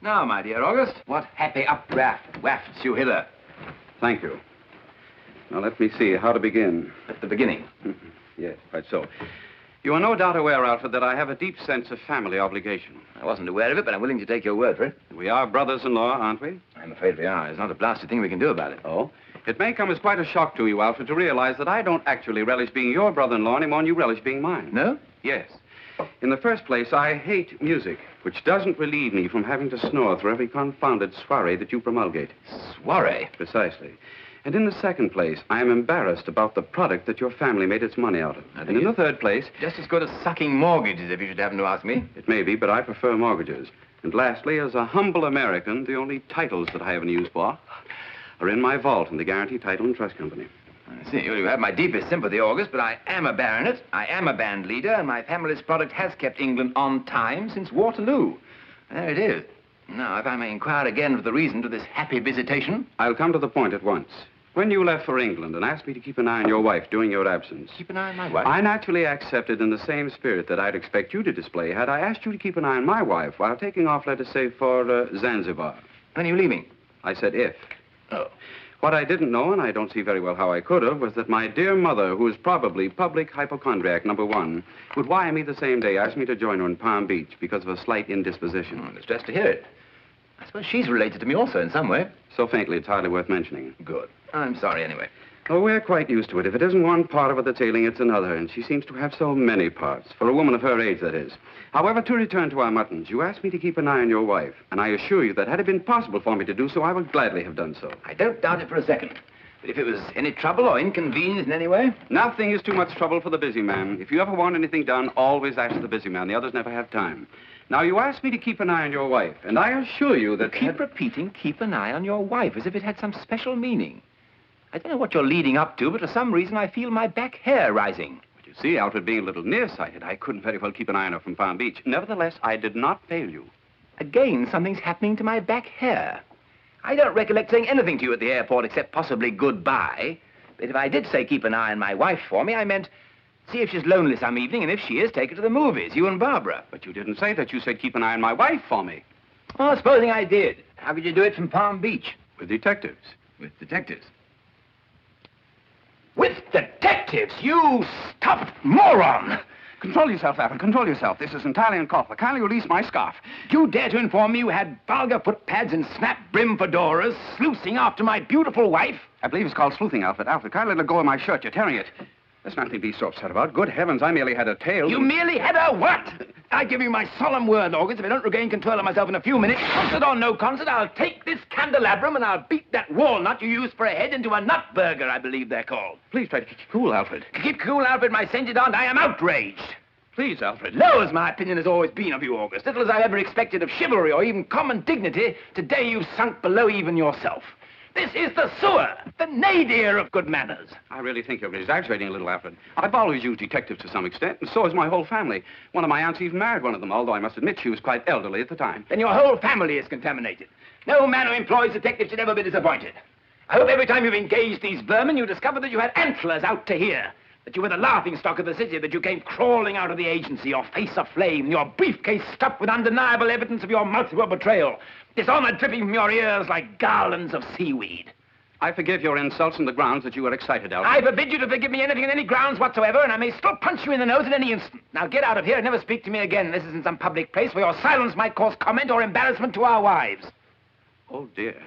Now, my dear August, what happy updraft wafts you hither? Thank you. Now, let me see how to begin. At the beginning. Yes, quite so. You are no doubt aware, Alfred, that I have a deep sense of family obligation. I wasn't aware of it, but I'm willing to take your word for it. We are brothers-in-law, aren't we? I'm afraid we are. There's not a blasted thing we can do about it. Oh? It may come as quite a shock to you, Alfred, to realize that I don't actually relish being your brother-in-law any more than you relish being mine. No? Yes. In the first place, I hate music, which doesn't relieve me from having to snore through every confounded soiree that you promulgate. Soiree? Precisely. And in the second place, I am embarrassed about the product that your family made its money out of. And in the third place... Just as good as sucking mortgages, if you should happen to ask me. It may be, but I prefer mortgages. And lastly, as a humble American, the only titles that I have any use for are in my vault in the Guarantee Title and Trust Company. I see. Well, you have my deepest sympathy, August, but I am a baronet, I am a band leader, and my family's product has kept England on time since Waterloo. There it is. Now, if I may inquire again for the reason to this happy visitation. I'll come to the point at once. When you left for England and asked me to keep an eye on your wife during your absence... Keep an eye on my wife? I naturally accepted in the same spirit that I'd expect you to display had I asked you to keep an eye on my wife while taking off, let us say, for Zanzibar. When are you leaving? I said if. Oh. What I didn't know, and I don't see very well how I could have, was that my dear mother, who is probably public hypochondriac #1, would wire me the same day, ask me to join her in Palm Beach because of a slight indisposition. I'm distressed to hear it. I suppose she's related to me also in some way. So faintly, it's hardly worth mentioning. Good. I'm sorry anyway. Oh, we're quite used to it. If it isn't one part of her that's ailing, it's another, and she seems to have so many parts. For a woman of her age, that is. However, to return to our muttons, you asked me to keep an eye on your wife, and I assure you that had it been possible for me to do so, I would gladly have done so. I don't doubt it for a second. But if it was any trouble or inconvenience in any way? Nothing is too much trouble for the busy man. If you ever want anything done, always ask the busy man. The others never have time. Now, you asked me to keep an eye on your wife, and I assure you that... You keep repeating, keep an eye on your wife, as if it had some special meaning. I don't know what you're leading up to, but for some reason I feel my back hair rising. But you see, Alfred, being a little nearsighted, I couldn't very well keep an eye on her from Palm Beach. Nevertheless, I did not fail you. Again, something's happening to my back hair. I don't recollect saying anything to you at the airport except possibly goodbye. But if I did say keep an eye on my wife for me, I meant see if she's lonely some evening, and if she is, take her to the movies, you and Barbara. But you didn't say that. You said keep an eye on my wife for me. Well, supposing I did. How could you do it from Palm Beach? With detectives. With detectives? With detectives, you stuffed moron! Control yourself, Alfred. Control yourself. This is entirely uncalled for. Kindly release my scarf. You dare to inform me you had vulgar footpads and snap-brim fedoras sluicing after my beautiful wife? I believe it's called sleuthing, Alfred. Alfred, kindly let go of my shirt. You're tearing it. There's nothing to be so upset about. Good heavens, I merely had a tail. You merely had a what? I give you my solemn word, August, if I don't regain control of myself in a few minutes, concert or no concert, I'll take this candelabrum and I'll beat that walnut you used for a head into a nut burger, I believe they're called. Please try to keep cool, Alfred. Keep cool, Alfred, my sainted aunt. I am outraged. Please, Alfred. Low as my opinion has always been of you, August, little as I've ever expected of chivalry or even common dignity, today you've sunk below even yourself. This is the sewer, the nadir of good manners. I really think you're exaggerating a little, Alfred. I've always used detectives to some extent, and so has my whole family. One of my aunts even married one of them, although I must admit she was quite elderly at the time. Then your whole family is contaminated. No man who employs detectives should ever be disappointed. I hope every time you've engaged these vermin, you discover that you had antlers out to here, that you were the laughingstock of the city, that you came crawling out of the agency, your face aflame, your briefcase stuffed with undeniable evidence of your multiple betrayal, dishonor dripping from your ears like garlands of seaweed. I forgive your insults on the grounds that you were excited, Alfred. I forbid you to forgive me anything on any grounds whatsoever, and I may still punch you in the nose at any instant. Now get out of here and never speak to me again. This isn't some public place where your silence might cause comment or embarrassment to our wives. Oh, dear.